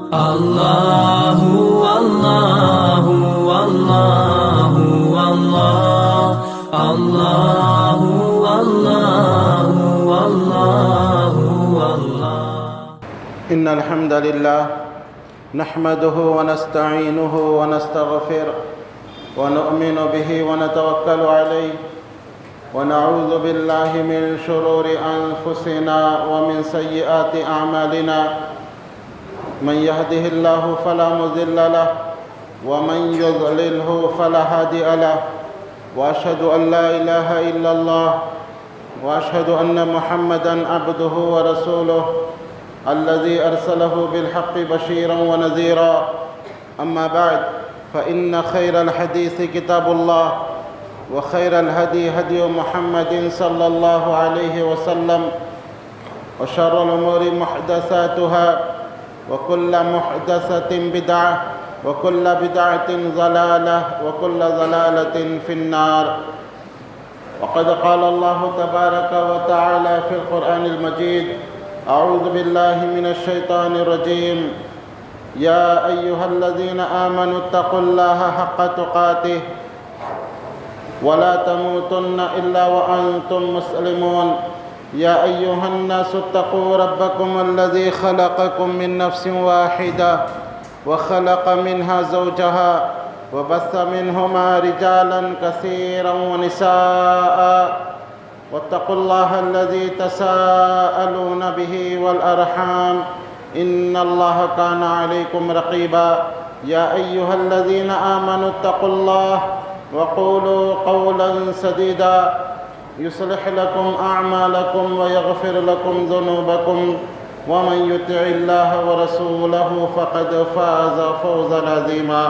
الله والله والله والله الله والله والله والله. إن الحمد لله نحمده ونستعينه ونستغفره ونؤمن به ونتوكل عليه ونعوذ بالله من شرور أنفسنا ومن سيئات أعمالنا. من يهده الله فلا مضل له ومن يضلله فلا هادي له، وأشهد أن لا إله إلا الله وأشهد أن محمدًا عبده ورسوله الذي أرسله بالحق بشيرا ونذيرا. أما بعد، فإن خير الحديث كتاب الله، وخير الهدي هدي محمد صلى الله عليه وسلم، وشر الأمور محدثاتها، وكل محدثة بدعة، وكل بدعة ضلالة، وكل ضلالة في النار. وقد قال الله تبارك وتعالى في القرآن المجيد: أعوذ بالله من الشيطان الرجيم. يا أيها الذين آمنوا اتقوا الله حق تقاته ولا تموتن إلا وأنتم مسلمون. يا أيها الناس اتقوا ربكم الذي خلقكم من نفس واحدة وخلق منها زوجها وبث منهما رجالا كثيرا ونساء، واتقوا الله الذي تساءلون به والأرحام إن الله كان عليكم رقيبا. يا أيها الذين آمنوا اتقوا الله وقولوا قولا سديدا يصلح لكم أعمالكم ويغفر لكم ذنوبكم، ومن يطع الله ورسوله فقد فاز فوزا عظيما.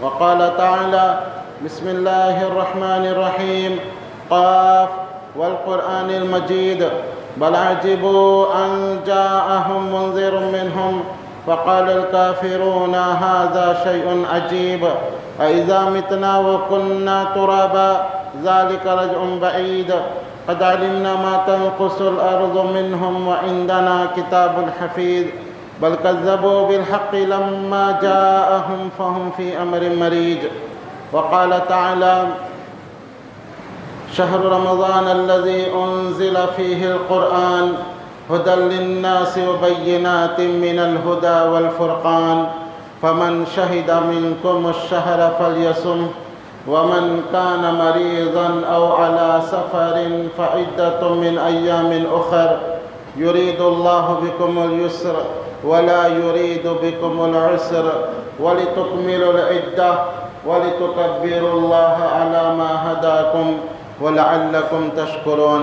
وقال تعالى: بسم الله الرحمن الرحيم. قاف والقرآن المجيد. بل عجبوا أن جاءهم منذر منهم فقال الكافرون هذا شيء عجيب أإذا متنا وكنا ترابا ذلك رجع بعيد قد علمنا ما تنقص الأرض منهم وعندنا كتاب حفيظ بل كذبوا بالحق لما جاءهم فهم في أمر مريج. وقال تعالى: شهر رمضان الذي أنزل فيه القرآن هدى للناس وبينات من الهدى والفرقان فمن شهد منكم الشهر فليصم ومن كان مريضا أو على سفر فعدة من أيام أخر يريد الله بكم اليسر ولا يريد بكم العسر ولتكملوا العدة ولتكبروا الله على ما هداكم ولعلكم تشكرون.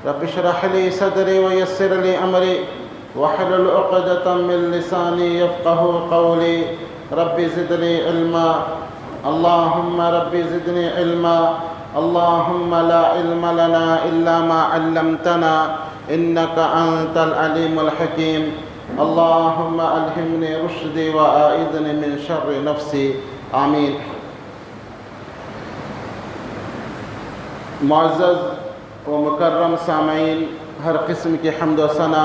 رب اشرح لي صدري ويسر لي أمري واحلل عقدة من لساني يفقه قولي. رب زدني علما، اللهم رب زدني علما، اللهم لا علم لنا إلا ما علمتنا إنك أنت العليم الحكيم. اللهم ألهمني رشدي وأعذني من شر نفسي. آمين. معزز و مکرم سامعین، ہر قسم کی حمد و ثنا،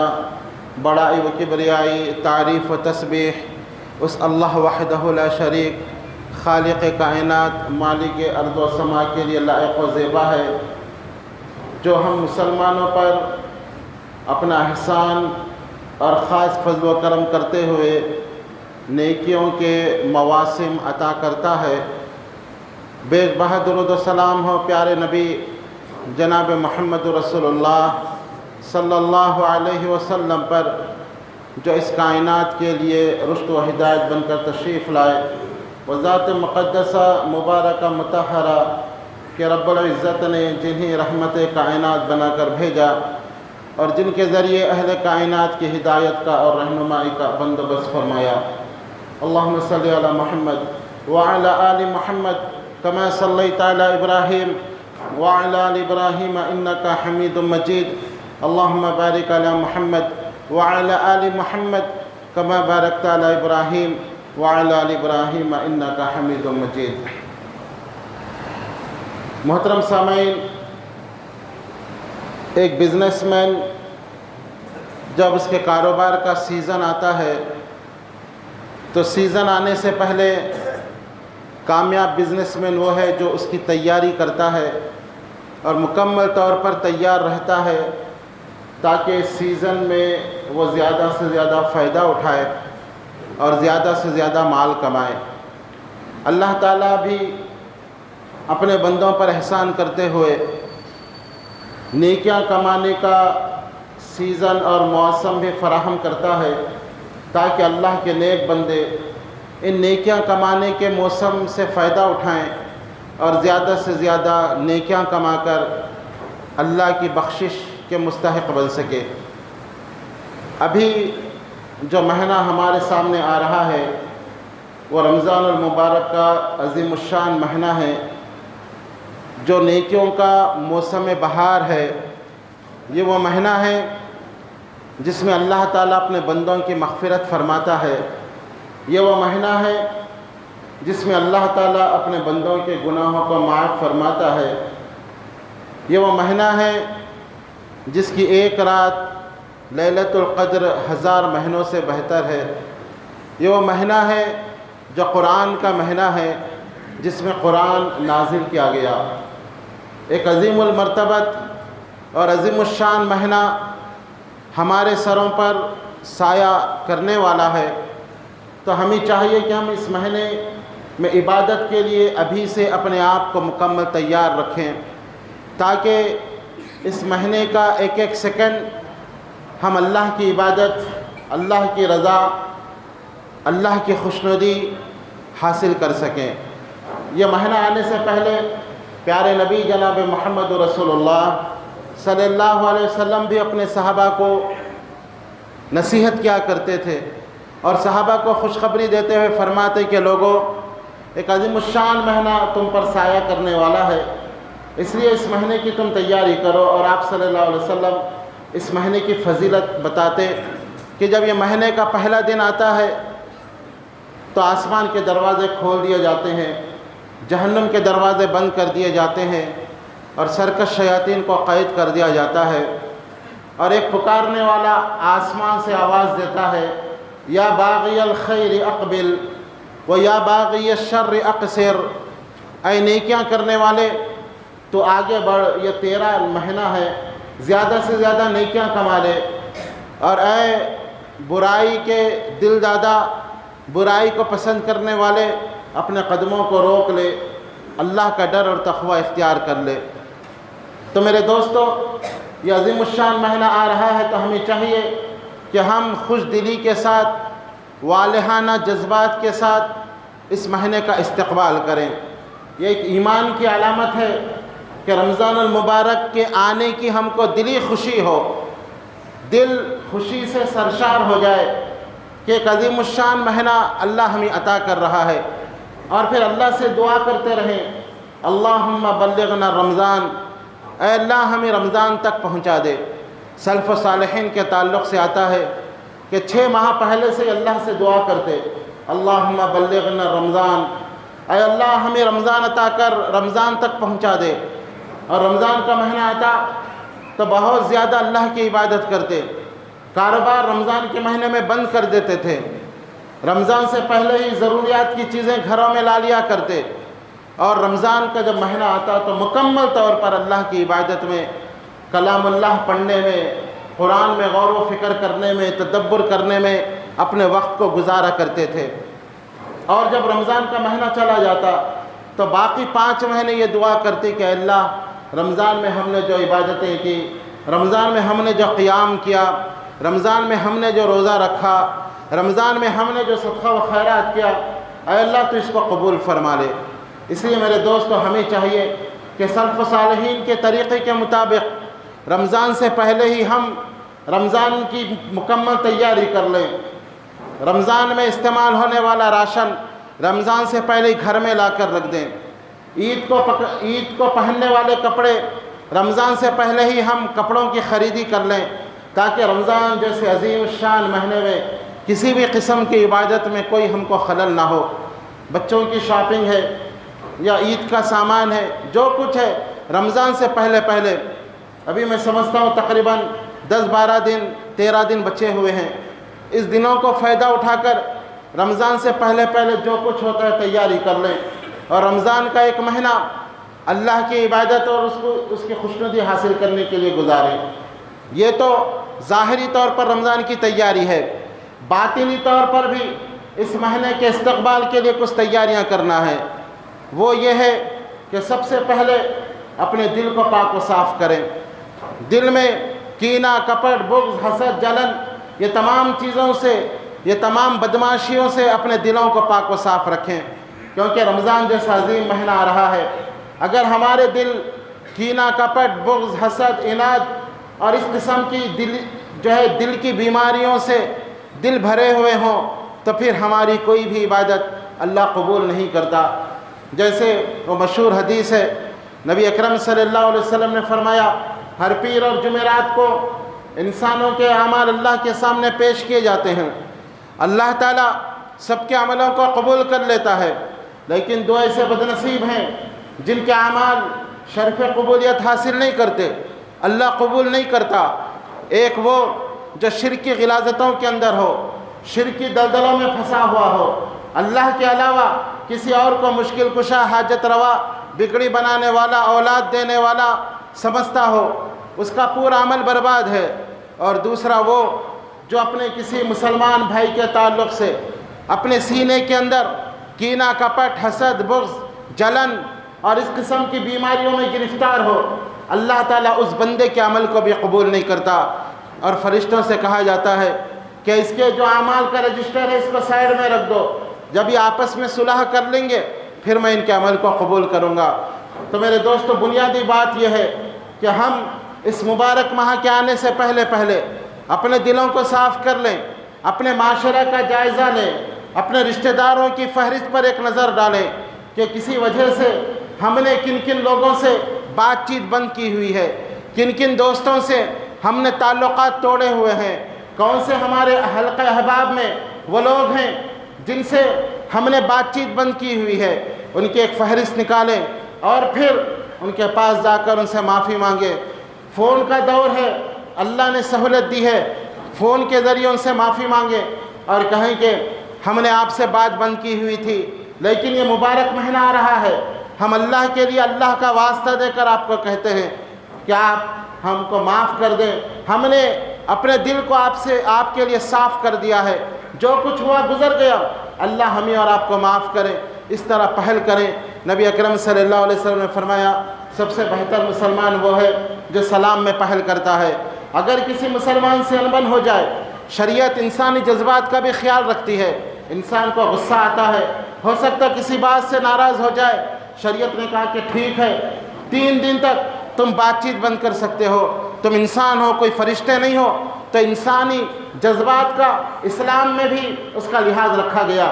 بڑائی و کبریائی، تعریف و تسبیح اس اللہ وحدہ لا شریک، خالق کائنات، مالک ارض و سما کے لیے لائق و زیبا ہے، جو ہم مسلمانوں پر اپنا احسان اور خاص فضل و کرم کرتے ہوئے نیکیوں کے مواسم عطا کرتا ہے۔ بے بہا درود و سلام ہو پیارے نبی جناب محمد رسول اللہ صلی اللہ علیہ وسلم پر، جو اس کائنات کے لیے رشد و ہدایت بن کر تشریف لائے، وہ ذات مقدسہ مبارکہ مطہرہ کہ رب العزت نے جنہیں رحمت کائنات بنا کر بھیجا اور جن کے ذریعے اہل کائنات کی ہدایت کا اور رہنمائی کا بندوبست فرمایا۔ اللہم صلی علی محمد وعلی آل محمد کما صلیت علی ابراہیم وعلی آل ابراہیم انکا حمید مجید۔ اللہم بارک علی محمد وعلی آل محمد کما بارکت علی ابراہیم وعلی آل ابراہیم انکا حمید مجید۔ محترم سامعین، ایک بزنس مین جب اس کے کاروبار کا سیزن آتا ہے تو سیزن آنے سے پہلے کامیاب بزنس مین وہ ہے جو اس کی تیاری کرتا ہے اور مکمل طور پر تیار رہتا ہے تاکہ اس سیزن میں وہ زیادہ سے زیادہ فائدہ اٹھائے اور زیادہ سے زیادہ مال کمائے۔ اللہ تعالیٰ بھی اپنے بندوں پر احسان کرتے ہوئے نیکیاں کمانے کا سیزن اور موسم بھی فراہم کرتا ہے تاکہ اللہ کے نیک بندے ان نیکیاں کمانے کے موسم سے فائدہ اٹھائیں اور زیادہ سے زیادہ نیکیاں کما کر اللہ کی بخشش کے مستحق بن سکے۔ ابھی جو مہینہ ہمارے سامنے آ رہا ہے وہ رمضان المبارک کا عظیم الشان مہینہ ہے جو نیکیوں کا موسم بہار ہے۔ یہ وہ مہینہ ہے جس میں اللہ تعالیٰ اپنے بندوں کی مغفرت فرماتا ہے۔ یہ وہ مہینہ ہے جس میں اللہ تعالیٰ اپنے بندوں کے گناہوں کو معاف فرماتا ہے۔ یہ وہ مہینہ ہے جس کی ایک رات لیلۃ القدر 1000 مہینوں سے بہتر ہے۔ یہ وہ مہینہ ہے جو قرآن کا مہینہ ہے جس میں قرآن نازل کیا گیا۔ ایک عظیم المرتبت اور عظیم الشان مہینہ ہمارے سروں پر سایہ کرنے والا ہے، تو ہمیں چاہیے کہ ہم اس مہینے میں عبادت کے لیے ابھی سے اپنے آپ کو مکمل تیار رکھیں تاکہ اس مہینے کا ایک ایک سیکنڈ ہم اللہ کی عبادت، اللہ کی رضا، اللہ کی خوشنودی حاصل کر سکیں۔ یہ مہینہ آنے سے پہلے پیارے نبی جناب محمد رسول اللہ صلی اللہ علیہ وسلم بھی اپنے صحابہ کو نصیحت کیا کرتے تھے اور صحابہ کو خوشخبری دیتے ہوئے فرماتے کہ لوگوں، ایک عظیم الشان مہینہ تم پر سایہ کرنے والا ہے، اس لیے اس مہینے کی تم تیاری کرو۔ اور آپ صلی اللہ علیہ وسلم اس مہینے کی فضیلت بتاتے کہ جب یہ مہینے کا پہلا دن آتا ہے تو آسمان کے دروازے کھول دیے جاتے ہیں، جہنم کے دروازے بند کر دیے جاتے ہیں اور سرکش شیاطین کو قید کر دیا جاتا ہے، اور ایک پکارنے والا آسمان سے آواز دیتا ہے، یا باغی الخیر اقبل و یا باغی الشر اقصر، اے نیکیاں کرنے والے تو آگے بڑھ، یہ تیرا مہینہ ہے، زیادہ سے زیادہ نیکیاں کما لے، اور اے برائی کے دل دادا، برائی کو پسند کرنے والے اپنے قدموں کو روک لے، اللہ کا ڈر اور تقوی اختیار کر لے۔ تو میرے دوستو، یہ عظیم الشان مہینہ آ رہا ہے تو ہمیں چاہیے کہ ہم خوش دلی کے ساتھ، والہانہ جذبات کے ساتھ اس مہینے کا استقبال کریں۔ یہ ایک ایمان کی علامت ہے کہ رمضان المبارک کے آنے کی ہم کو دلی خوشی ہو، دل خوشی سے سرشار ہو جائے کہ ایک عظیم الشان مہینہ اللہ ہمیں عطا کر رہا ہے، اور پھر اللہ سے دعا کرتے رہیں، اللہم بلغنا رمضان، اے اللہ ہمیں رمضان تک پہنچا دے۔ سلف و صالحین کے تعلق سے آتا ہے کہ 6 ماہ پہلے سے اللہ سے دعا کرتے، اللہم بلغنا رمضان، اے اللہ ہمیں رمضان عطا کر، رمضان تک پہنچا دے۔ اور رمضان کا مہینہ آتا تو بہت زیادہ اللہ کی عبادت کرتے، کاروبار رمضان کے مہینے میں بند کر دیتے تھے، رمضان سے پہلے ہی ضروریات کی چیزیں گھروں میں لا لیا کرتے، اور رمضان کا جب مہینہ آتا تو مکمل طور پر اللہ کی عبادت میں، کلام اللہ پڑھنے میں، قرآن میں غور و فکر کرنے میں، تدبر کرنے میں اپنے وقت کو گزارا کرتے تھے۔ اور جب رمضان کا مہینہ چلا جاتا تو باقی 5 مہینے یہ دعا کرتے کہ اللہ، رمضان میں ہم نے جو عبادتیں کی، رمضان میں ہم نے جو قیام کیا، رمضان میں ہم نے جو روزہ رکھا، رمضان میں ہم نے جو صدقہ و خیرات کیا، اے اللہ تو اس کو قبول فرما لے۔ اس لیے میرے دوستو، ہمیں چاہیے کہ سلف و صالحین کے طریقے کے مطابق رمضان سے پہلے ہی ہم رمضان کی مکمل تیاری کر لیں، رمضان میں استعمال ہونے والا راشن رمضان سے پہلے ہی گھر میں لا کر رکھ دیں، عید کو پہننے والے کپڑے رمضان سے پہلے ہی ہم کپڑوں کی خریدی کر لیں تاکہ رمضان جیسے عظیم الشان مہینے میں کسی بھی قسم کی عبادت میں کوئی ہم کو خلل نہ ہو۔ بچوں کی شاپنگ ہے یا عید کا سامان ہے، جو کچھ ہے رمضان سے پہلے ابھی میں سمجھتا ہوں تقریباً 10-12 دن 13 دن بچے ہوئے ہیں، اس دنوں کو فائدہ اٹھا کر رمضان سے پہلے پہلے جو کچھ ہوتا ہے تیاری کر لیں، اور رمضان کا ایک مہینہ اللہ کی عبادت اور اس کی خوشنودی حاصل کرنے کے لیے گزاریں۔ یہ تو ظاہری طور پر رمضان کی تیاری ہے، باطنی طور پر بھی اس مہینے کے استقبال کے لیے کچھ تیاریاں کرنا ہے۔ وہ یہ ہے کہ سب سے پہلے اپنے دل کو پاک و صاف کریں۔ دل میں کینہ، کپٹ، بغض، حسد، جلن، یہ تمام چیزوں سے، یہ تمام بدمعاشیوں سے اپنے دلوں کو پاک و صاف رکھیں، کیونکہ رمضان جیسا عظیم مہینہ آ رہا ہے۔ اگر ہمارے دل کینہ، کپٹ، بغض، حسد، عناد اور اس قسم کی دل کی بیماریوں سے دل بھرے ہوئے ہوں تو پھر ہماری کوئی بھی عبادت اللہ قبول نہیں کرتا۔ جیسے وہ مشہور حدیث ہے، نبی اکرم صلی اللہ علیہ وسلم نے فرمایا، ہر پیر اور جمعرات کو انسانوں کے اعمال اللہ کے سامنے پیش کیے جاتے ہیں، اللہ تعالیٰ سب کے عملوں کو قبول کر لیتا ہے، لیکن دو ایسے بدنصیب ہیں جن کے اعمال شرف قبولیت حاصل نہیں کرتے، اللہ قبول نہیں کرتا۔ ایک وہ جو شرک کی غلاظتوں کے اندر ہو، شرک کی دلدلوں میں پھنسا ہوا ہو، اللہ کے علاوہ کسی اور کو مشکل کشا، حاجت روا، بگڑی بنانے والا، اولاد دینے والا سمجھتا ہو، اس کا پورا عمل برباد ہے۔ اور دوسرا وہ جو اپنے کسی مسلمان بھائی کے تعلق سے اپنے سینے کے اندر کینہ، کپٹ، حسد، بغض، جلن اور اس قسم کی بیماریوں میں گرفتار ہو، اللہ تعالیٰ اس بندے کے عمل کو بھی قبول نہیں کرتا۔ اور فرشتوں سے کہا جاتا ہے کہ اس کے جو اعمال کا رجسٹر ہے اس کو سائڈ میں رکھ دو، جب یہ آپس میں صلح کر لیں گے پھر میں ان کے عمل کو قبول کروں گا۔ تو میرے دوستو، بنیادی بات یہ ہے کہ ہم اس مبارک ماہ کے آنے سے پہلے پہلے اپنے دلوں کو صاف کر لیں، اپنے معاشرہ کا جائزہ لیں، اپنے رشتہ داروں کی فہرست پر ایک نظر ڈالیں کہ کسی وجہ سے ہم نے کن کن لوگوں سے بات چیت بند کی ہوئی ہے، کن کن دوستوں سے ہم نے تعلقات توڑے ہوئے ہیں، کون سے ہمارے حلقہ احباب میں وہ لوگ ہیں جن سے ہم نے بات چیت بند کی ہوئی ہے، ان کی ایک فہرست نکالیں اور پھر ان کے پاس جا کر ان سے معافی مانگیں۔ فون کا دور ہے، اللہ نے سہولت دی ہے، فون کے ذریعے ان سے معافی مانگیں اور کہیں کہ ہم نے آپ سے بات بند کی ہوئی تھی، لیکن یہ مبارک مہینہ آ رہا ہے، ہم اللہ کے لیے اللہ کا واسطہ دے کر آپ کو کہتے ہیں کہ آپ ہم کو معاف کر دیں، ہم نے اپنے دل کو آپ کے لیے صاف کر دیا ہے، جو کچھ ہوا گزر گیا، اللہ ہمیں اور آپ کو معاف کرے۔ اس طرح پہل کریں۔ نبی اکرم صلی اللہ علیہ وسلم نے فرمایا، سب سے بہتر مسلمان وہ ہے جو سلام میں پہل کرتا ہے۔ اگر کسی مسلمان سے انبن ہو جائے، شریعت انسانی جذبات کا بھی خیال رکھتی ہے، انسان کو غصہ آتا ہے، ہو سکتا کسی بات سے ناراض ہو جائے، شریعت نے کہا کہ ٹھیک ہے، 3 دن تک تم بات چیت بند کر سکتے ہو، تم انسان ہو، کوئی فرشتے نہیں ہو، تو انسانی جذبات کا اسلام میں بھی اس کا لحاظ رکھا گیا۔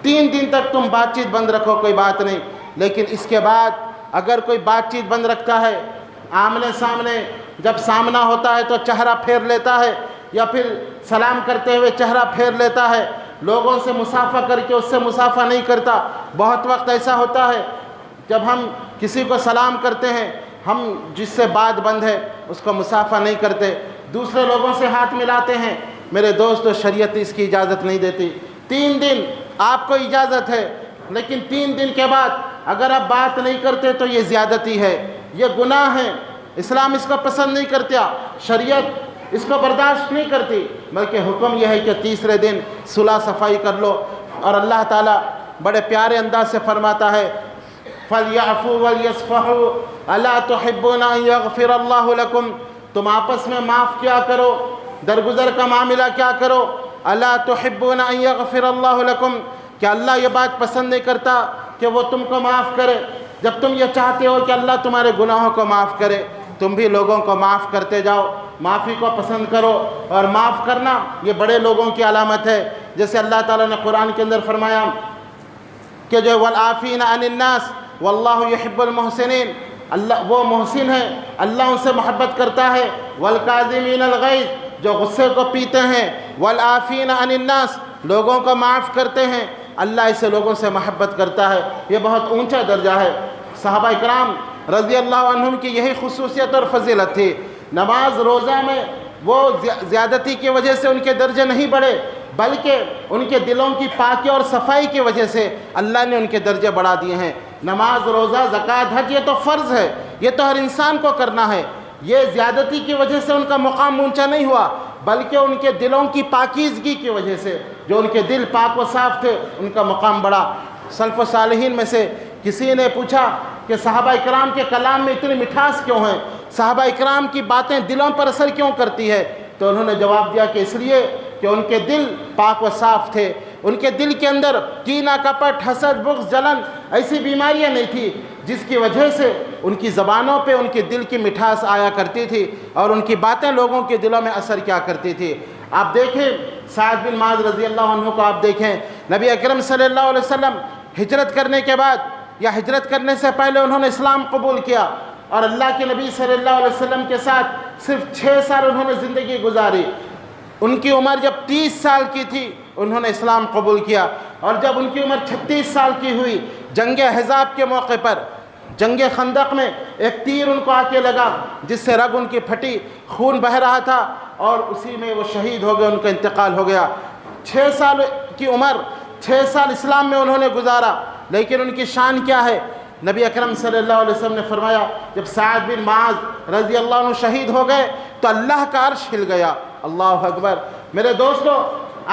3 دن تک تم بات چیت بند رکھو، کوئی بات نہیں، لیکن اس کے بعد اگر کوئی بات چیت بند رکھتا ہے، آمنے سامنے جب سامنا ہوتا ہے تو چہرہ پھیر لیتا ہے، یا پھر سلام کرتے ہوئے چہرہ پھیر لیتا ہے، لوگوں سے مصافحہ کر کے اس سے مصافحہ نہیں کرتا۔ بہت وقت ایسا ہوتا ہے جب ہم کسی کو سلام کرتے ہیں، ہم جس سے بات بند ہے اس کو مصافحہ نہیں کرتے، دوسرے لوگوں سے ہاتھ ملاتے ہیں۔ میرے دوستو، شریعت اس کی اجازت نہیں دیتی۔ 3 دن آپ کو اجازت ہے، لیکن 3 دن کے بعد اگر آپ بات نہیں کرتے تو یہ زیادتی ہے، یہ گناہ ہے، اسلام اس کو پسند نہیں کرتا، شریعت اس کو برداشت نہیں کرتی، بلکہ حکم یہ ہے کہ تیسرے دن صلح صفائی کر لو۔ اور اللہ تعالیٰ بڑے پیارے انداز سے فرماتا ہے، فَلْيَعْفُوا وَلْيَصْفَحُوا أَلَا تُحِبُّونَ أَن يَغْفِرَ اللَّهُ لَكُمْ، تم آپس میں معاف کیا کرو، درگزر کا معاملہ کیا کرو۔ أَلَا تُحِبُّونَ أَن يَغْفِرَ اللَّهُ لَكُمْ، کہ اللہ یہ بات پسند نہیں کرتا کہ وہ تم کو معاف کرے۔ جب تم یہ چاہتے ہو کہ اللہ تمہارے گناہوں کو معاف کرے، تم بھی لوگوں کو معاف کرتے جاؤ، معافی کو پسند کرو۔ اور معاف کرنا یہ بڑے لوگوں کی علامت ہے، جیسے اللہ تعالیٰ نے قرآن کے اندر فرمایا کہ جو والعافین عن الناس واللہ یحب المحسنین، اللہ وہ محسن ہے، اللہ ان سے محبت کرتا ہے۔ والکاظمین الغیظ، جو غصے کو پیتے ہیں۔ والعافین عن الناس، لوگوں کو معاف کرتے ہیں، اللہ ایسے لوگوں سے محبت کرتا ہے۔ یہ بہت اونچا درجہ ہے۔ صحابہ کرام رضی اللہ عنہم کی یہی خصوصیت اور فضیلت تھی۔ نماز روزہ میں وہ زیادتی کی وجہ سے ان کے درجے نہیں بڑھے، بلکہ ان کے دلوں کی پاکی اور صفائی کی وجہ سے اللہ نے ان کے درجے بڑھا دیے ہیں۔ نماز، روزہ، زکوٰۃ، حج یہ تو فرض ہے، یہ تو ہر انسان کو کرنا ہے۔ یہ زیادتی کی وجہ سے ان کا مقام اونچا نہیں ہوا، بلکہ ان کے دلوں کی پاکیزگی کی وجہ سے، جو ان کے دل پاک و صاف تھے، ان کا مقام بڑھا۔ سلف و صالحین میں سے کسی نے پوچھا کہ صحابہ اکرام کے کلام میں اتنی مٹھاس کیوں ہے، صحابہ اکرام کی باتیں دلوں پر اثر کیوں کرتی ہے؟ تو انہوں نے جواب دیا کہ اس لیے کہ ان کے دل پاک و صاف تھے، ان کے دل کے اندر کینہ، کپٹ، حسد، بغض، جلن ایسی بیماریاں نہیں تھی جس کی وجہ سے ان کی زبانوں پہ ان کے دل کی مٹھاس آیا کرتی تھی اور ان کی باتیں لوگوں کے دلوں میں اثر کیا کرتی تھی۔ آپ دیکھیں سعد بن معاذ رضی اللہ عنہ کو، آپ دیکھیں نبی اکرم صلی اللہ علیہ وسلم ہجرت کرنے کے بعد یا ہجرت کرنے سے پہلے انہوں نے اسلام قبول کیا، اور اللہ کے نبی صلی اللہ علیہ وسلم کے ساتھ صرف 6 سال انہوں نے زندگی گزاری۔ ان کی عمر جب 30 سال کی تھی انہوں نے اسلام قبول کیا، اور جب ان کی عمر 36 سال کی ہوئی، جنگ احزاب کے موقع پر، جنگ خندق میں ایک تیر ان کو آ کے لگا جس سے رگ ان کی پھٹی، خون بہہ رہا تھا، اور اسی میں وہ شہید ہو گئے، ان کا انتقال ہو گیا۔ 6 سال کی عمر، 6 سال اسلام میں انہوں نے گزارا، لیکن ان کی شان کیا ہے؟ نبی اکرم صلی اللہ علیہ وسلم نے فرمایا جب سعد بن معاذ رضی اللہ عنہ شہید ہو گئے تو اللہ کا عرش ہل گیا۔ اللہ اکبر۔ میرے دوستو،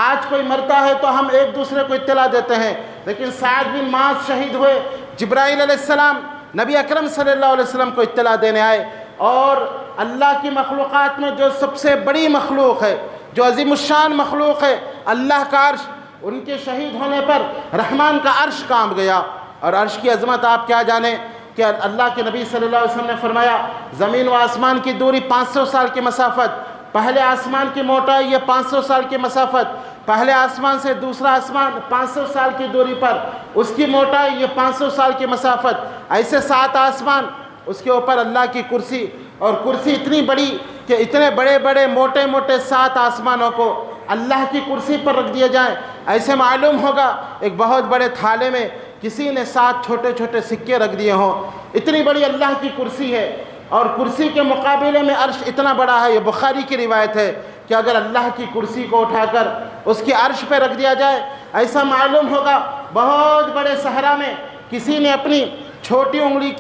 آج کوئی مرتا ہے تو ہم ایک دوسرے کو اطلاع دیتے ہیں، لیکن سعد بن معاذ شہید ہوئے، جبرائیل علیہ السلام نبی اکرم صلی اللہ علیہ وسلم کو اطلاع دینے آئے، اور اللہ کی مخلوقات میں جو سب سے بڑی مخلوق ہے، جو عظیم الشان مخلوق ہے، اللہ کا عرش، ان کے شہید ہونے پر رحمان کا عرش کانپ گیا۔ اور عرش کی عظمت آپ کیا جانیں کہ اللہ کے نبی صلی اللہ علیہ وسلم نے فرمایا زمین و آسمان کی دوری 500 سال کی مسافت، پہلے آسمان کی موٹائی یہ 500 سال کی مسافت، پہلے آسمان سے دوسرا آسمان 500 سال کی دوری پر، اس کی موٹائی یہ 500 سال کی مسافت، ایسے 7 آسمان، اس کے اوپر اللہ کی کرسی، اور کرسی اتنی بڑی کہ اتنے بڑے بڑے موٹے موٹے 7 آسمانوں کو اللہ کی کرسی پر رکھ دیا جائیں۔ ایسے معلوم ہوگا ایک بہت بڑے تھالے میں کسی نے 7 چھوٹے چھوٹے سکے رکھ دیے ہوں، اتنی بڑی اللہ کی کرسی ہے، اور کرسی کے مقابلے میں عرش اتنا بڑا ہے۔ یہ بخاری کی روایت ہے کہ اگر اللہ کی کرسی کو اٹھا کر اس کی عرش پہ رکھ دیا جائے، ایسا معلوم ہوگا بہت بڑے صحرا میں کسی نے اپنی چھوٹی انگلی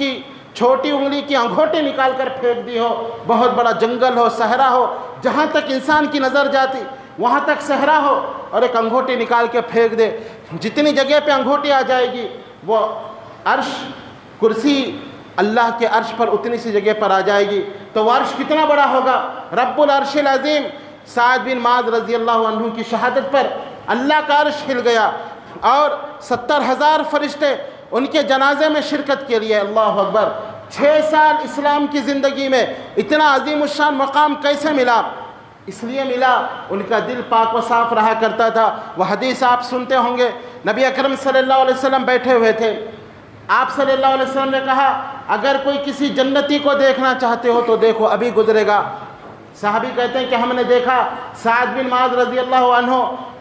کی انگوٹھی نکال کر پھینک دی ہو، بہت بڑا جنگل ہو، صحرا ہو، جہاں تک انسان کی نظر جاتی وہاں تک صحرا ہو، اور ایک انگوٹھی نکال کے پھینک دے، جتنی جگہ پہ انگوٹھی آ جائے گی وہ عرش، کرسی اللہ کے عرش پر اتنی سی جگہ پر آ جائے گی، تو وہ عرش کتنا بڑا ہوگا۔ رب العرش العظیم سعد بن معاذ رضی اللہ عنہ کی شہادت پر اللہ کا عرش ہل گیا، اور 70,000 فرشتے ان کے جنازے میں شرکت کے لیے۔ اللہ اکبر۔ 6 سال اسلام کی زندگی میں اتنا عظیم الشان مقام کیسے ملا؟ اس لیے ملا ان کا دل پاک و صاف رہا کرتا تھا۔ وہ حدیث آپ سنتے ہوں گے، نبی اکرم صلی اللہ علیہ وسلم بیٹھے ہوئے تھے، آپ صلی اللہ علیہ وسلم نے کہا اگر کوئی کسی جنتی کو دیکھنا چاہتے ہو تو دیکھو، ابھی گزرے گا۔ صحابی کہتے ہیں کہ ہم نے دیکھا سعد بن معاذ رضی اللہ عنہ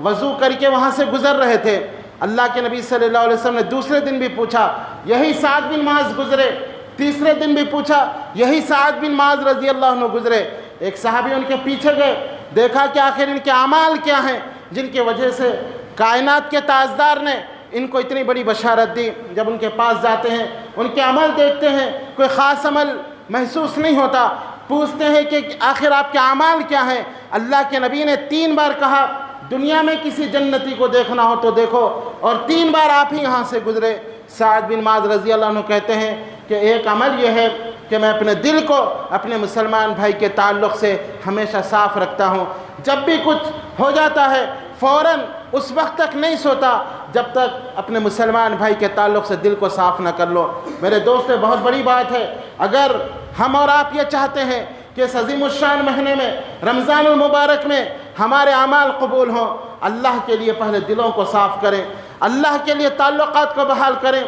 وضو کر کے وہاں سے گزر رہے تھے۔ اللہ کے نبی صلی اللہ علیہ وسلم نے دوسرے دن بھی پوچھا، یہی سعد بن معاذ گزرے؟ تیسرے دن بھی پوچھا، یہی سعد بن معاذ رضی اللہ عنہ گزرے؟ ایک صحابی ان کے پیچھے گئے، دیکھا کہ آخر ان کے اعمال کیا ہیں جن کی وجہ سے کائنات کے تاجدار نے ان کو اتنی بڑی بشارت دی۔ جب ان کے پاس جاتے ہیں، ان کے عمل دیکھتے ہیں، کوئی خاص عمل محسوس نہیں ہوتا، پوچھتے ہیں کہ آخر آپ کے اعمال کیا ہیں؟ اللہ کے نبی نے 3 بار کہا دنیا میں کسی جنتی کو دیکھنا ہو تو دیکھو، اور 3 بار آپ ہی یہاں سے گزرے۔ سعد بن معاذ رضی اللہ عنہ کہتے ہیں کہ ایک عمل یہ ہے کہ میں اپنے دل کو اپنے مسلمان بھائی کے تعلق سے ہمیشہ صاف رکھتا ہوں، جب بھی کچھ ہو جاتا ہے فوراً اس وقت تک نہیں سوتا جب تک اپنے مسلمان بھائی کے تعلق سے دل کو صاف نہ کر لو۔ میرے دوست، بہت بڑی بات ہے، اگر ہم اور آپ یہ چاہتے ہیں کہ اس عظیم الشان مہینے میں، رمضان المبارک میں ہمارے اعمال قبول ہوں، اللہ کے لیے پہلے دلوں کو صاف کریں، اللہ کے لیے تعلقات کو بحال کریں،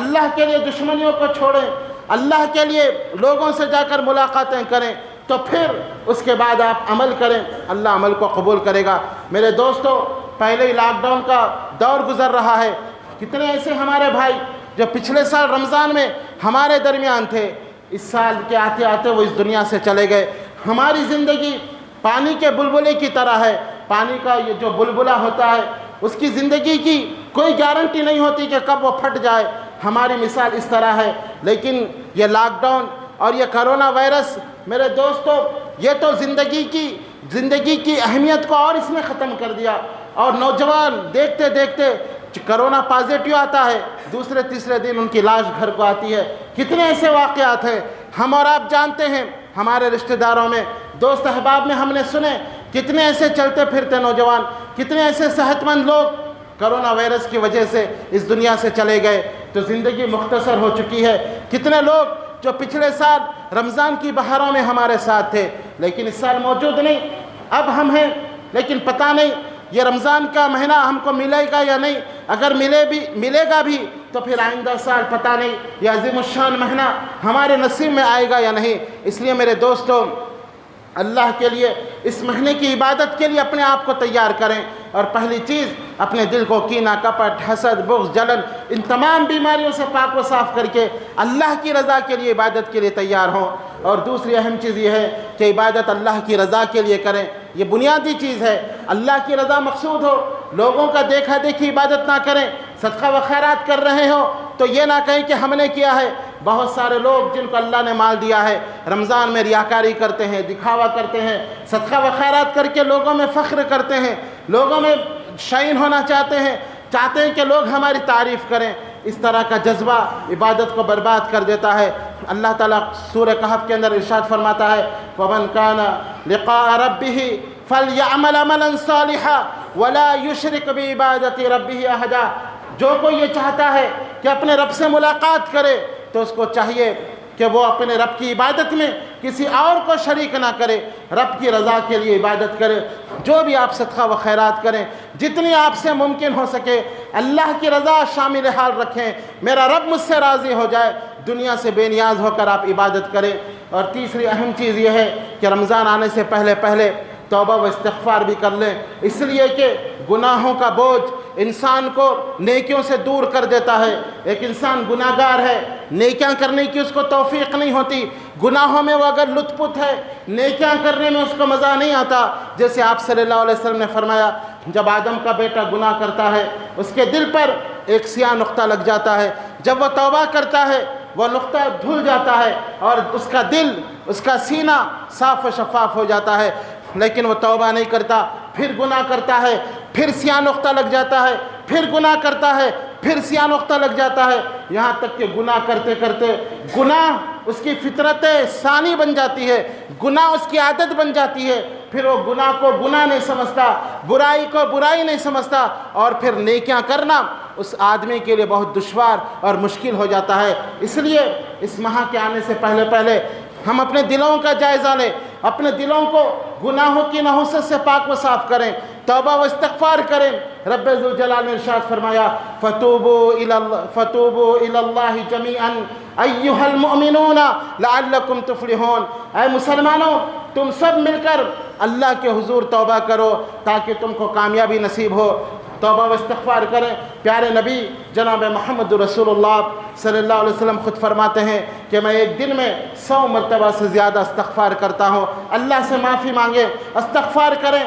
اللہ کے لیے دشمنیوں کو چھوڑیں، اللہ کے لیے لوگوں سے جا کر ملاقاتیں کریں، تو پھر اس کے بعد آپ عمل کریں، اللہ عمل کو قبول کرے گا۔ میرے دوستو، پہلے ہی لاک ڈاؤن کا دور گزر رہا ہے، کتنے ایسے ہمارے بھائی جو پچھلے سال رمضان میں ہمارے درمیان تھے، اس سال کے آتے آتے وہ اس دنیا سے چلے گئے۔ ہماری زندگی پانی کے بلبلے کی طرح ہے، پانی کا یہ جو بلبلہ ہوتا ہے اس کی زندگی کی کوئی گارنٹی نہیں ہوتی کہ کب وہ پھٹ جائے. ہماری مثال اس طرح ہے. لیکن یہ لاک ڈاؤن اور یہ کرونا وائرس میرے دوستو یہ تو زندگی کی اہمیت کو اور اس نے ختم کر دیا. اور نوجوان دیکھتے دیکھتے کرونا پازیٹیو آتا ہے، دوسرے تیسرے دن ان کی لاش گھر کو آتی ہے. کتنے ایسے واقعات ہیں ہم اور آپ جانتے ہیں، ہمارے رشتہ داروں میں، دوست احباب میں ہم نے سنے. کتنے ایسے چلتے پھرتے نوجوان، کتنے ایسے صحت مند لوگ کرونا وائرس کی وجہ سے اس دنیا سے چلے گئے. تو زندگی مختصر ہو چکی ہے. کتنے لوگ جو پچھلے سال رمضان کی بہاروں میں ہمارے ساتھ تھے لیکن اس سال موجود نہیں. اب ہم ہیں لیکن پتہ نہیں یہ رمضان کا مہینہ ہم کو ملے گا یا نہیں. اگر ملے گا بھی تو پھر آئندہ سال پتہ نہیں یہ عظیم الشان مہینہ ہمارے نصیب میں آئے گا یا نہیں. اس لیے میرے دوستوں اللہ کے لیے اس مہینے کی عبادت کے لیے اپنے آپ کو تیار کریں. اور پہلی چیز اپنے دل کو کینہ، کپٹ، حسد، بغض، جلن ان تمام بیماریوں سے پاک و صاف کر کے اللہ کی رضا کے لیے عبادت کے لیے تیار ہوں. اور دوسری اہم چیز یہ ہے کہ عبادت اللہ کی رضا کے لیے کریں. یہ بنیادی چیز ہے. اللہ کی رضا مقصود ہو، لوگوں کا دیکھا دیکھی عبادت نہ کریں. صدقہ و خیرات کر رہے ہو تو یہ نہ کہیں کہ ہم نے کیا ہے. بہت سارے لوگ جن کو اللہ نے مال دیا ہے رمضان میں ریاکاری کرتے ہیں، دکھاوا کرتے ہیں، صدقہ و خیرات کر کے لوگوں میں فخر کرتے ہیں، لوگوں میں شائن ہونا چاہتے ہیں کہ لوگ ہماری تعریف کریں. اس طرح کا جذبہ عبادت کو برباد کر دیتا ہے. اللہ تعالیٰ سورہ کہف کے اندر ارشاد فرماتا ہے وَمَنْ كَانَ لِقَاءَ رَبِّهِ فَلْيَعْمَلْ عَمَلًا صَالِحًا وَلَا يُشْرِكْ بِعِبَادَةِ رَبِّهِ أَحَدًا. جو کوئی یہ چاہتا ہے کہ اپنے رب سے ملاقات کرے تو اس کو چاہیے کہ وہ اپنے رب کی عبادت میں کسی اور کو شریک نہ کرے، رب کی رضا کے لیے عبادت کرے. جو بھی آپ صدقہ و خیرات کریں جتنی آپ سے ممکن ہو سکے اللہ کی رضا شامل حال رکھیں. میرا رب مجھ سے راضی ہو جائے، دنیا سے بے نیاز ہو کر آپ عبادت کریں. اور تیسری اہم چیز یہ ہے کہ رمضان آنے سے پہلے توبہ و استغفار بھی کر لیں. اس لیے کہ گناہوں کا بوجھ انسان کو نیکیوں سے دور کر دیتا ہے. ایک انسان گناہ گار ہے، نیکیاں کرنے کی اس کو توفیق نہیں ہوتی. گناہوں میں وہ اگر لطف پت ہے، نیکیاں کرنے میں اس کو مزہ نہیں آتا. جیسے آپ صلی اللہ علیہ وسلم نے فرمایا جب آدم کا بیٹا گناہ کرتا ہے اس کے دل پر ایک سیاہ نقطہ لگ جاتا ہے. جب وہ توبہ کرتا ہے وہ نقطہ دھل جاتا ہے اور اس کا دل، اس کا سینہ صاف و شفاف ہو جاتا ہے. لیکن وہ توبہ نہیں کرتا، پھر گناہ کرتا ہے، پھر سیاہ نقطہ لگ جاتا ہے، پھر گناہ کرتا ہے، پھر سیاہ نقطہ لگ جاتا ہے. یہاں تک کہ گناہ کرتے کرتے گناہ اس کی فطرت ثانی بن جاتی ہے، گناہ اس کی عادت بن جاتی ہے. پھر وہ گناہ کو گناہ نہیں سمجھتا، برائی کو برائی نہیں سمجھتا، اور پھر نیکیاں کرنا اس آدمی کے لیے بہت دشوار اور مشکل ہو جاتا ہے. اس لیے اس ماہ کے آنے سے پہلے ہم اپنے دلوں کا جائزہ لیں، اپنے دلوں کو گناہوں کی نحوست سے پاک و صاف کریں، توبہ و استغفار کریں. رب ذوالجلال نے ارشاد فرمایا فتوبوا الى اللہ جمیعا ایھا المؤمنون لعلکم تفلحون. اے مسلمانوں تم سب مل کر اللہ کے حضور توبہ کرو تاکہ تم کو کامیابی نصیب ہو. توبہ و استغفار کریں. پیارے نبی جناب محمد رسول اللہ صلی اللہ علیہ وسلم خود فرماتے ہیں کہ میں ایک دن میں 100 مرتبہ سے زیادہ استغفار کرتا ہوں. اللہ سے معافی مانگیں، استغفار کریں،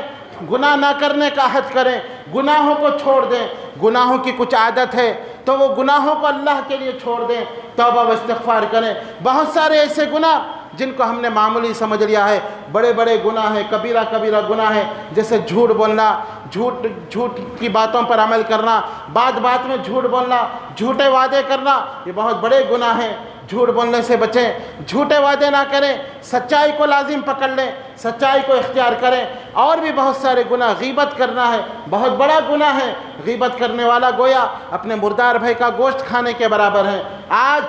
گناہ نہ کرنے کا عہد کریں، گناہوں کو چھوڑ دیں. گناہوں کی کچھ عادت ہے تو وہ گناہوں کو اللہ کے لیے چھوڑ دیں، توبہ و استغفار کریں. بہت سارے ایسے گناہ جن کو ہم نے معمولی سمجھ لیا ہے، بڑے بڑے گناہ ہیں، کبیرہ گناہ ہیں. جیسے جھوٹ بولنا، جھوٹ کی باتوں پر عمل کرنا، بات میں جھوٹ بولنا، جھوٹے وعدے کرنا، یہ بہت بڑے گناہ ہیں. جھوٹ بولنے سے بچیں، جھوٹے وعدے نہ کریں، سچائی کو لازم پکڑ لیں، سچائی کو اختیار کریں. اور بھی بہت سارے گناہ، غیبت کرنا ہے، بہت بڑا گناہ ہے. غیبت کرنے والا گویا اپنے مردار بھائی کا گوشت کھانے کے برابر ہے. آج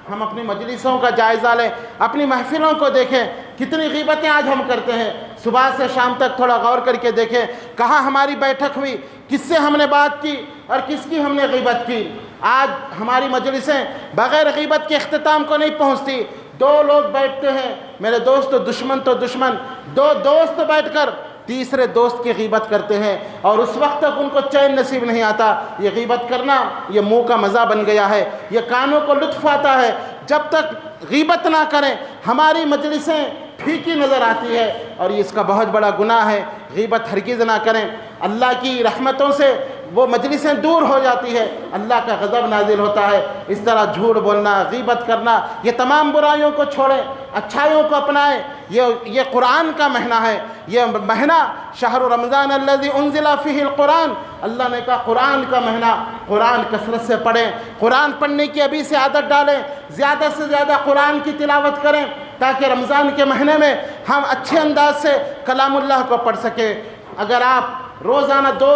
ہم اپنی مجلسوں کا جائزہ لیں، اپنی محفلوں کو دیکھیں، کتنی غیبتیں آج ہم کرتے ہیں. صبح سے شام تک تھوڑا غور کر کے دیکھیں کہاں ہماری بیٹھک ہوئی، کس سے ہم نے بات کی اور کس کی ہم نے غیبت کی. آج ہماری مجلسیں بغیر غیبت کے اختتام کو نہیں پہنچتی. 2 لوگ بیٹھتے ہیں میرے دوست، دشمن تو دشمن، 2 دوست بیٹھ کر تیسرے دوست کی غیبت کرتے ہیں اور اس وقت تک ان کو چین نصیب نہیں آتا. یہ غیبت کرنا یہ منہ کا مزہ بن گیا ہے، یہ کانوں کو لطف آتا ہے. جب تک غیبت نہ کریں ہماری مجلسیں پھیکی نظر آتی ہے اور یہ اس کا بہت بڑا گناہ ہے۔ غیبت ہرگز نہ کریں، اللہ کی رحمتوں سے وہ مجلسیں دور ہو جاتی ہے، اللہ کا غضب نازل ہوتا ہے۔ اس طرح جھوٹ بولنا، غیبت کرنا، یہ تمام برائیوں کو چھوڑیں، اچھائیوں کو اپنائیں۔ یہ قرآن کا مہینہ ہے، یہ مہینہ شہر رمضان الذی انزل فیہ القرآن، اللہ نے کہا قرآن کا مہینہ، قرآن کثرت سے پڑھیں، قرآن پڑھنے کی ابھی سے عادت ڈالیں، زیادہ سے زیادہ قرآن کی تلاوت کریں تاکہ رمضان کے مہینے میں ہم اچھے انداز سے کلام اللہ کو پڑھ سکیں۔ اگر آپ روزانہ 2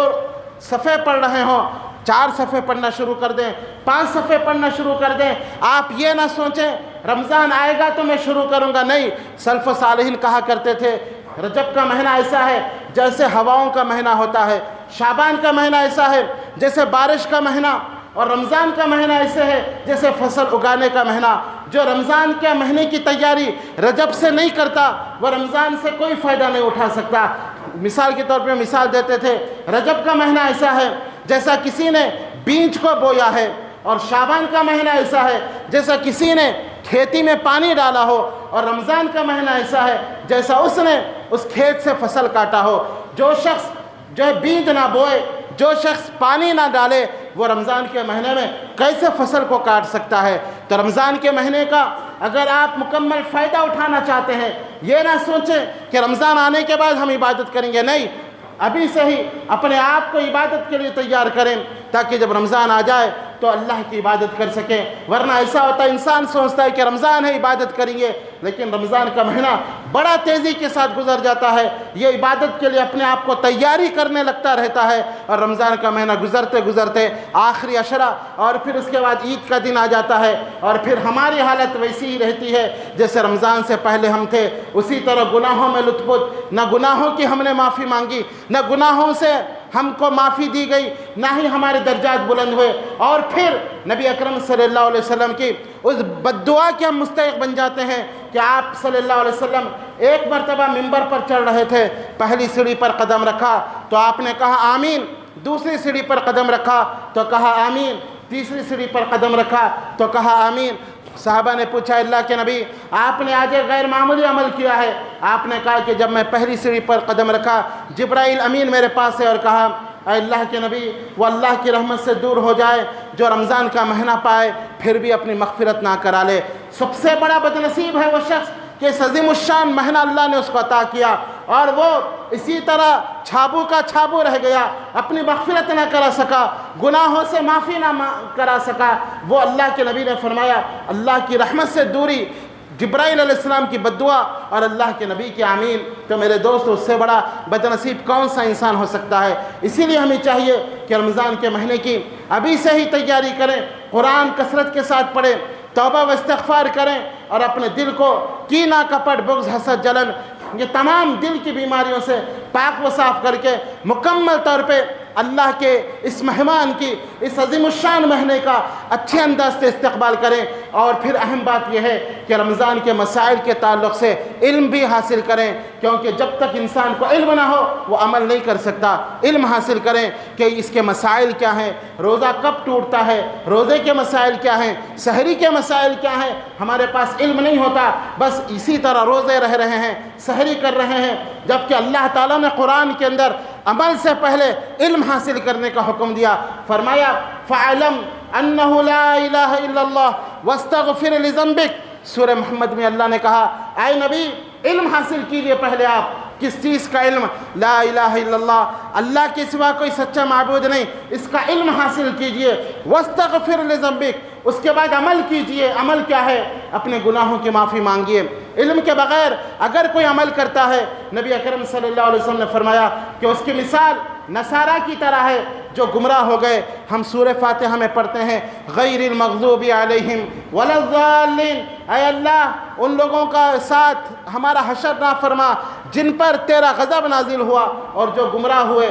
صفحے پڑھ رہے ہوں، 4 صفحے پڑھنا شروع کر دیں، 5 صفحے پڑھنا شروع کر دیں۔ آپ یہ نہ سوچیں رمضان آئے گا تو میں شروع کروں گا، نہیں۔ سلف صالحین کہا کرتے تھے رجب کا مہینہ ایسا ہے جیسے ہواؤں کا مہینہ ہوتا ہے، شعبان کا مہینہ ایسا ہے جیسے بارش کا مہینہ، اور رمضان کا مہینہ ایسے ہے جیسے فصل اگانے کا مہینہ۔ جو رمضان کے مہینے کی تیاری رجب سے نہیں کرتا وہ رمضان سے کوئی فائدہ نہیں اٹھا سکتا۔ مثال کے طور پہ مثال دیتے تھے، رجب کا مہینہ ایسا ہے جیسا کسی نے بیج کو بویا ہے، اور شعبان کا مہینہ ایسا ہے جیسا کسی نے کھیتی میں پانی ڈالا ہو، اور رمضان کا مہینہ ایسا ہے جیسا اس نے اس کھیت سے فصل کاٹا ہو۔ جو شخص جو بیج نہ بوئے، جو شخص پانی نہ ڈالے، وہ رمضان کے مہینے میں کیسے فصل کو کاٹ سکتا ہے؟ تو رمضان کے مہینے کا اگر آپ مکمل فائدہ اٹھانا چاہتے ہیں، یہ نہ سوچیں کہ رمضان آنے کے بعد ہم عبادت کریں گے، نہیں، ابھی سے ہی اپنے آپ کو عبادت کے لیے تیار کریں تاکہ جب رمضان آ جائے تو اللہ کی عبادت کر سکیں۔ ورنہ ایسا ہوتا ہے انسان سوچتا ہے کہ رمضان ہے عبادت کریں گے، لیکن رمضان کا مہینہ بڑا تیزی کے ساتھ گزر جاتا ہے، یہ عبادت کے لیے اپنے آپ کو تیاری کرنے لگتا رہتا ہے، اور رمضان کا مہینہ گزرتے گزرتے آخری عشرہ اور پھر اس کے بعد عید کا دن آ جاتا ہے، اور پھر ہماری حالت ویسی ہی رہتی ہے جیسے رمضان سے پہلے ہم تھے۔ اسی طرح گناہوں میں لت پت، نہ گناہوں کی ہم نے معافی مانگی، نہ گناہوں سے ہم کو معافی دی گئی، نہ ہی ہمارے درجات بلند ہوئے، اور پھر نبی اکرم صلی اللہ علیہ وسلم کی اس بد دعا کے ہم مستحق بن جاتے ہیں کہ آپ صلی اللہ علیہ وسلم ایک مرتبہ منبر پر چڑھ رہے تھے، پہلی سیڑھی پر قدم رکھا تو آپ نے کہا آمین، دوسری سیڑھی پر قدم رکھا تو کہا آمین، تیسری سیڑھی پر قدم رکھا تو کہا آمین۔ صحابہ نے پوچھا اللہ کے نبی آپ نے آج ایک غیر معمولی عمل کیا ہے۔ آپ نے کہا کہ جب میں پہلی سیڑھی پر قدم رکھا جبرائیل امین میرے پاس ہے اور کہا اے اللہ کے نبی وہ اللہ کی رحمت سے دور ہو جائے جو رمضان کا مہینہ پائے پھر بھی اپنی مغفرت نہ کرا لے۔ سب سے بڑا بدنصیب ہے وہ شخص کہ اس عظیم الشان مہینہ اللہ نے اس کو عطا کیا اور وہ اسی طرح چھابو کا چھابو رہ گیا، اپنی مغفرت نہ کرا سکا، گناہوں سے معافی نہ کرا سکا۔ وہ اللہ کے نبی نے فرمایا اللہ کی رحمت سے دوری، جبرائیل علیہ السلام کی بد دعا اور اللہ کے نبی کی آمین۔ تو میرے دوستو اس سے بڑا بدنصیب کون سا انسان ہو سکتا ہے؟ اسی لیے ہمیں چاہیے کہ رمضان کے مہینے کی ابھی سے ہی تیاری کریں، قرآن کثرت کے ساتھ پڑھیں، توبہ و استغفار کریں، اور اپنے دل کو کینہ کپٹ بغض حسد جلن یہ تمام دل کی بیماریوں سے پاک و صاف کر کے مکمل طور پہ اللہ کے اس مہمان کی اس عظیم الشان مہینے کا اچھے انداز سے استقبال کریں۔ اور پھر اہم بات یہ ہے کہ رمضان کے مسائل کے تعلق سے علم بھی حاصل کریں، کیونکہ جب تک انسان کو علم نہ ہو وہ عمل نہیں کر سکتا۔ علم حاصل کریں کہ اس کے مسائل کیا ہیں، روزہ کب ٹوٹتا ہے، روزے کے مسائل کیا ہیں، سحری کے مسائل کیا ہیں۔ ہمارے پاس علم نہیں ہوتا، بس اسی طرح روزے رہ رہے ہیں، سحری کر رہے ہیں، جبکہ اللہ تعالیٰ نے قرآن کے اندر عمل سے پہلے علم حاصل کرنے کا حکم دیا۔ فرمایا فَعَلَمْ أَنَّهُ لَا إِلَهَ إِلَّا اللَّهُ وَاسْتَغْفِرْ لِذَنبِكَ۔ سورہ محمد میں اللہ نے کہا اے نبی علم حاصل کیجئے پہلے۔ آپ کس چیز کا علم؟ لا الہ الا اللہ، اللہ کے سوا کوئی سچا معبود نہیں، اس کا علم حاصل کیجئے۔ وَاسْتَغْفِرْ لِذَنبِكَ، اس کے بعد عمل کیجئے۔ عمل کیا ہے؟ اپنے گناہوں کی معافی مانگیے۔ علم کے بغیر اگر کوئی عمل کرتا ہے، نبی اکرم صلی اللہ علیہ وسلم نے فرمایا کہ اس کی مثال نصارہ کی طرح ہے جو گمراہ ہو گئے۔ ہم سورہ فاتحہ میں پڑھتے ہیں غیر المغضوب علیہم ولا الضالین، اے اللہ ان لوگوں کا ساتھ ہمارا حشر نہ فرما جن پر تیرا غضب نازل ہوا اور جو گمراہ ہوئے۔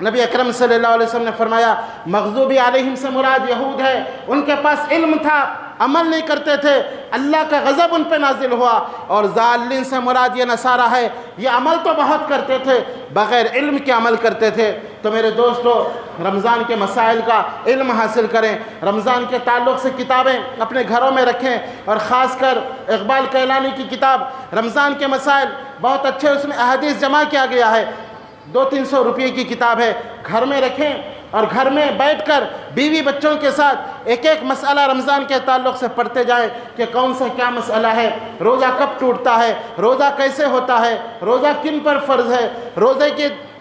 نبی اکرم صلی اللہ علیہ وسلم نے فرمایا مغضوب علیہم سے مراد یہود ہے، ان کے پاس علم تھا عمل نہیں کرتے تھے اللہ کا غضب ان پہ نازل ہوا، اور ضالین سے مراد یہ نصارہ ہے، یہ عمل تو بہت کرتے تھے بغیر علم کے عمل کرتے تھے۔ تو میرے دوستو، رمضان کے مسائل کا علم حاصل کریں، رمضان کے تعلق سے کتابیں اپنے گھروں میں رکھیں، اور خاص کر اقبال کیلانی کی کتاب رمضان کے مسائل بہت اچھے، اس میں احادیث جمع کیا گیا ہے، 200-300 روپے کی کتاب ہے، گھر میں رکھیں اور گھر میں بیٹھ کر بیوی بچوں کے ساتھ ایک ایک مسئلہ رمضان کے تعلق سے پڑھتے جائیں کہ کون سا کیا مسئلہ ہے، روزہ کب ٹوٹتا ہے، روزہ کیسے ہوتا ہے، روزہ کن پر فرض ہے،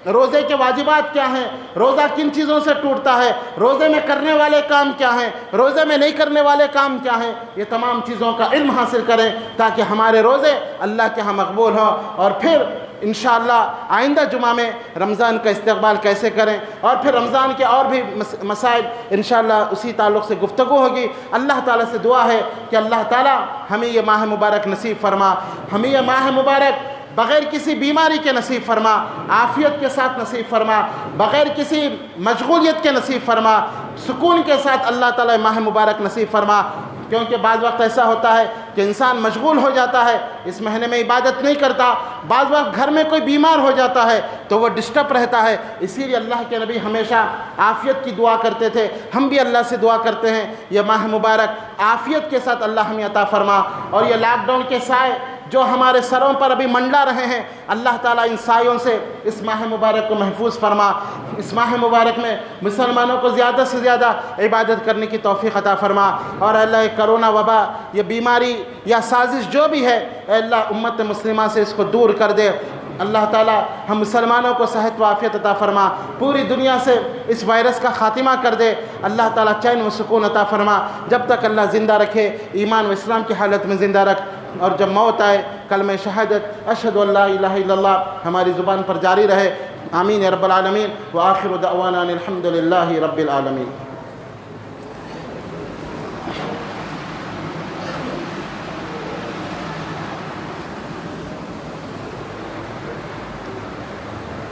روزے کے واجبات کیا ہیں، روزہ کن چیزوں سے ٹوٹتا ہے، روزے میں کرنے والے کام کیا ہیں، روزے میں نہیں کرنے والے کام کیا ہیں، یہ تمام چیزوں کا علم حاصل کریں تاکہ ہمارے روزے اللہ کے ہاں مقبول ہوں، اور پھر انشاءاللہ آئندہ جمعہ میں رمضان کا استقبال کیسے کریں، اور پھر رمضان کے اور بھی مسائل انشاءاللہ اسی تعلق سے گفتگو ہوگی۔ اللہ تعالیٰ سے دعا ہے کہ اللہ تعالیٰ ہمیں یہ ماہ مبارک نصیب فرما، ہمیں یہ ماہ مبارک بغیر کسی بیماری کے نصیب فرما، عافیت کے ساتھ نصیب فرما، بغیر کسی مشغولیت کے نصیب فرما، سکون کے ساتھ اللہ تعالیٰ ماہ مبارک نصیب فرما۔ کیونکہ بعض وقت ایسا ہوتا ہے کہ انسان مشغول ہو جاتا ہے، اس مہینے میں عبادت نہیں کرتا، بعض وقت گھر میں کوئی بیمار ہو جاتا ہے تو وہ ڈسٹرب رہتا ہے، اسی لیے اللہ کے نبی ہمیشہ عافیت کی دعا کرتے تھے، ہم بھی اللہ سے دعا کرتے ہیں یہ ماہ مبارک عافیت کے ساتھ اللہ ہمیں عطا فرما، اور یہ لاک ڈاؤن کے سائے جو ہمارے سروں پر ابھی منڈلا رہے ہیں، اللہ تعالیٰ ان سایوں سے اس ماہ مبارک کو محفوظ فرما، اس ماہ مبارک میں مسلمانوں کو زیادہ سے زیادہ عبادت کرنے کی توفیق عطا فرما، اور اللہ کرونا وبا، یہ بیماری یا سازش جو بھی ہے، اے اللہ امت مسلمہ سے اس کو دور کر دے۔ اللہ تعالیٰ ہم مسلمانوں کو صحت و عافیت عطا فرما، پوری دنیا سے اس وائرس کا خاتمہ کر دے، اللہ تعالیٰ چین و سکون عطا فرما، جب تک اللہ زندہ رکھے ایمان و اسلام کی حالت میں زندہ رکھ، اور جب موت آئے کلمہ شہادت اشہد ان لا الہ الا اللہ ہماری زبان پر جاری رہے۔ آمین یا رب العالمین، وآخر دعوانا ان الحمد للہ رب العالمین۔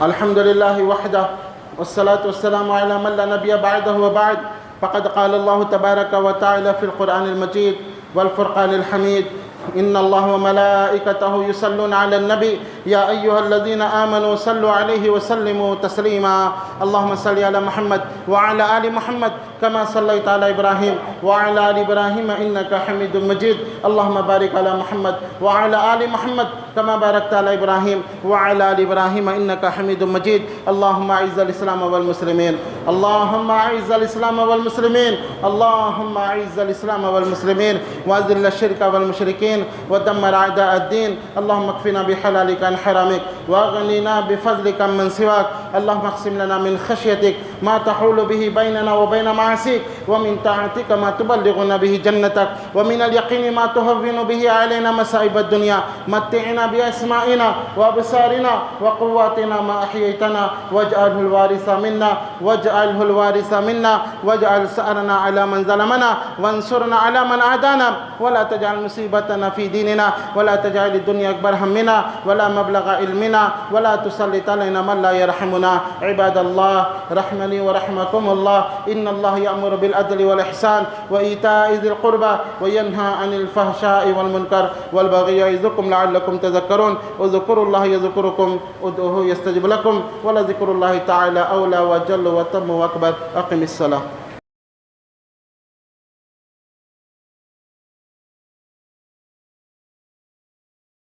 الحمد لله وحده والصلاة والسلام على من لا نبي بعده وبعد، فقد قال الله تبارك وتعالى في القرآن المجيد والفرقان الحميد: إن الله وملائكته يصلون على النبي يا أيها الذين آمنوا صلوا عليه وسلموا تسليما. اللهم صل على محمد وعلى آل محمد كما صليت على إبراهيم وعلى آل إبراهيم إنك حميد مجيد. اللهم بارك على محمد وعلى آل محمد كما باركت على إبراهيم وعلى آل إبراهيم إنك حميد مجيد. اللهم أعز الإسلام والمسلمين، اللهم أعز الإسلام والمسلمين، اللهم أعز الإسلام والمسلمين وأذل الشرك والمشركين ودمر أعداء الدين. اللهم اكفنا بحلالك عن حرامك واغننا بفضلك من سواك. اللهم اقسم لنا من خشيتك ما تحول به بيننا وبين معاصيك، ومن طاعتك ما تبلغنا به جنتك، ومن اليقين ما تهون به علينا مصائب الدنيا. متعنا بأسمائنا وأبصارنا وقواتنا ما أحييتنا، واجعله الوارث منا، واجعله الوارث منا، واجعل ثأرنا على من ظلمنا، وانصرنا على من عادانا، ولا تجعل مصيبتنا في ديننا، ولا تجعل الدنيا أكبر همنا ولا مبلغ علمنا، ولا تسلط علينا من لا يرحمنا. عباد الله رحمني ورحمكم الله، إن الله يأمر بالعدل والإحسان وإيتاء ذي القربى وينهى عن الفحشاء والمنكر والبغي يعظكم لعلكم تذكرون. اذكروا الله يذكركم، ادعوه يستجب لكم، ولذكر الله تعالى أولى وجل وتم وأكبر. أقم الصلاة.